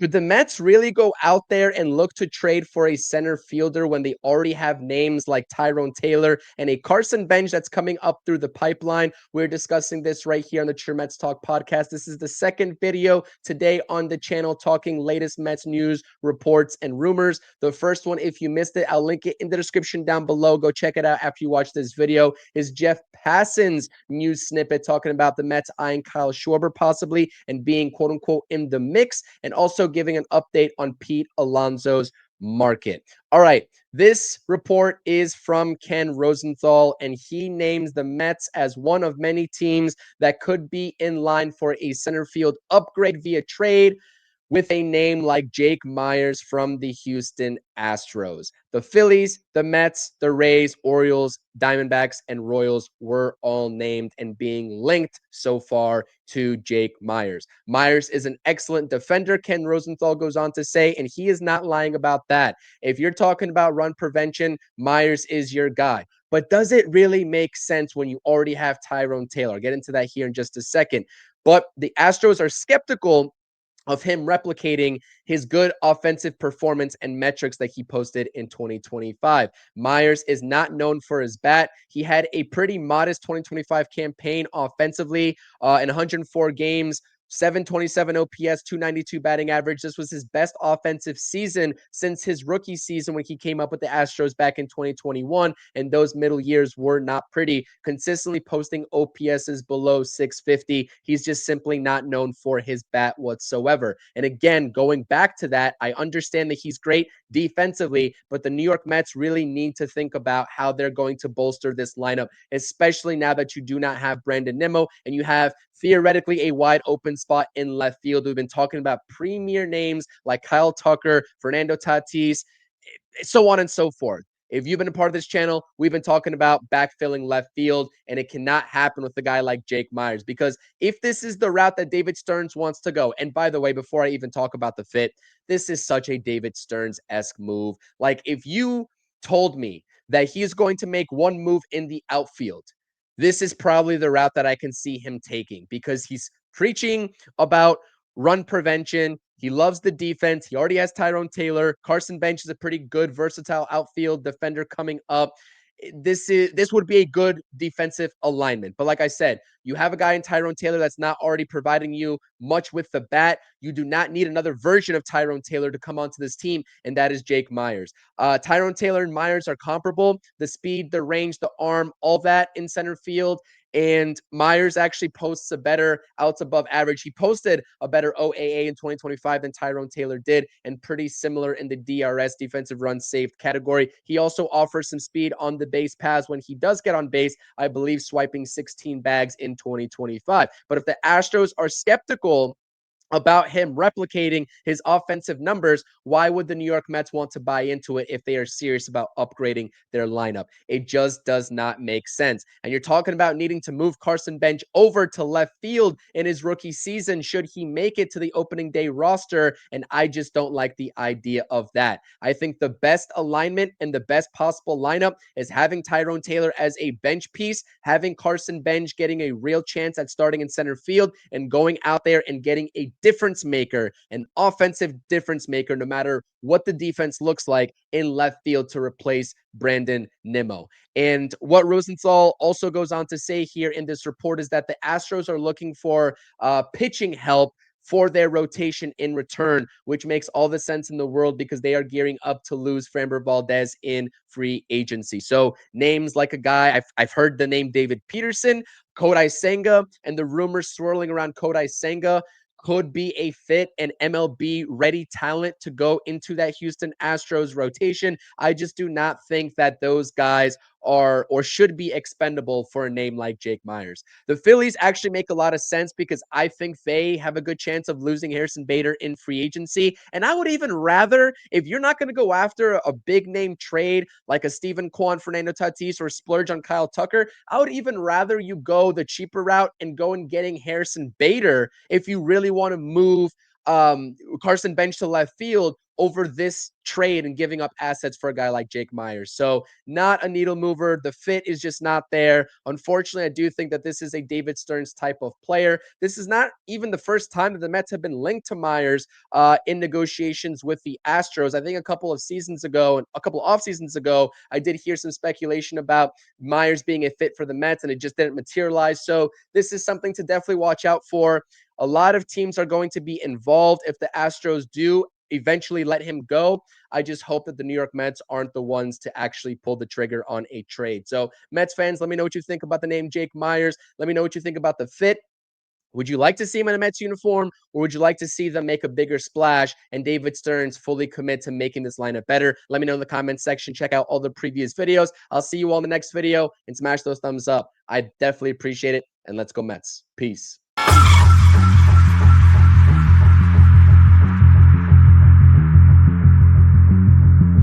Could the Mets really go out there and look to trade for a center fielder when they already have names like Tyrone Taylor and a Carson Bench that's coming up through the pipeline? We're discussing this right here on the True Mets Talk podcast. This is the second video today on the channel talking latest Mets news, reports, and rumors. The first one, if you missed it, I'll link it in the description down below. Go check it out after you watch this video. Is Jeff Passan's news snippet talking about the Mets eyeing Kyle Schwarber possibly and being quote unquote in the mix, and also giving an update on Pete Alonso's market. All right, this report is from Ken Rosenthal, and he names the Mets as one of many teams that could be in line for a center field upgrade via trade, with a name like Jake Meyers from the Houston Astros. The Phillies, the Mets, the Rays, Orioles, Diamondbacks, and Royals were all named and being linked so far to Jake Meyers. Meyers is an excellent defender, Ken Rosenthal goes on to say, and he is not lying about that. If you're talking about run prevention, Meyers is your guy. But does it really make sense when you already have Tyrone Taylor? I'll get into that here in just a second. But the Astros are skeptical of him replicating his good offensive performance and metrics that he posted in 2025. Meyers is not known for his bat. He had a pretty modest 2025 campaign offensively in 104 games. 727 OPS, 292 batting average. This was his best offensive season since his rookie season when he came up with the Astros back in 2021. And those middle years were not pretty. Consistently posting OPSs below 650. He's just simply not known for his bat whatsoever. And again, going back to that, I understand that he's great defensively, but the New York Mets really need to think about how they're going to bolster this lineup, especially now that you do not have Brandon Nimmo and you have theoretically a wide open spot in left field. We've been talking about premier names like Kyle Tucker, Fernando Tatis, so on and so forth. If you've been a part of this channel, we've been talking about backfilling left field, and it cannot happen with a guy like Jake Meyers, because if this is the route that David Stearns wants to go, and by the way, before I even talk about the fit, this is such a David Stearns-esque move. Like, if you told me that he is going to make one move in the outfield, this is probably the route that I can see him taking, because he's preaching about run prevention. He loves the defense. He already has Tyrone Taylor. Carson Bench is a pretty good, versatile outfield defender coming up. This would be a good defensive alignment. But like I said, you have a guy in Tyrone Taylor that's not already providing you much with the bat. You do not need another version of Tyrone Taylor to come onto this team, and that is Jake Meyers. Tyrone Taylor and Meyers are comparable. The speed, the range, the arm, all that in center field. And Meyers actually posts a better outs above average. He posted a better OAA in 2025 than Tyrone Taylor did, and pretty similar in the DRS, defensive runs saved category. He also offers some speed on the base paths when he does get on base, I believe swiping 16 bags in 2025. But if the Astros are skeptical about him replicating his offensive numbers, why would the New York Mets want to buy into it if they are serious about upgrading their lineup? It just does not make sense. And you're talking about needing to move Carson Bench over to left field in his rookie season should he make it to the opening day roster, and I just don't like the idea of that. I think the best alignment and the best possible lineup is having Tyrone Taylor as a bench piece, having Carson Bench getting a real chance at starting in center field, and going out there and getting a difference maker, an offensive difference maker, no matter what the defense looks like in left field to replace Brandon Nimmo. And what Rosenthal also goes on to say here in this report is that the Astros are looking for pitching help for their rotation in return, which makes all the sense in the world because they are gearing up to lose Framber Valdez in free agency. So names like a guy, I've heard the name David Peterson, Kodai Senga, and the rumors swirling around Kodai Senga could be a fit and MLB ready talent to go into that Houston Astros rotation. I just do not think that those guys are or should be expendable for a name like Jake Meyers. The Phillies actually make a lot of sense because I think they have a good chance of losing Harrison Bader in free agency. And I would even rather, if you're not going to go after a big name trade like a Steven Kwan, Fernando Tatis, or splurge on Kyle Tucker, I would even rather you go the cheaper route and go and getting Harrison Bader if you really want to move Carson Bench to left field, over this trade and giving up assets for a guy like Jake Meyers. So not a needle mover. The fit is just not there. Unfortunately, I do think that this is a David Stearns type of player. This is not even the first time that the Mets have been linked to Meyers in negotiations with the Astros. I think a couple of seasons ago and a couple of off seasons ago, I did hear some speculation about Meyers being a fit for the Mets, and it just didn't materialize. So this is something to definitely watch out for. A lot of teams are going to be involved if the Astros do eventually let him go. I just hope that the New York Mets aren't the ones to actually pull the trigger on a trade. So, Mets fans, let me know what you think about the name Jake Meyers. Let me know what you think about the fit. Would you like to see him in a Mets uniform, or would you like to see them make a bigger splash and David Stearns fully commit to making this lineup better? Let me know in the comments section. Check out all the previous videos. I'll see you all in the next video, and smash those thumbs up. I definitely appreciate it, and let's go Mets. Peace.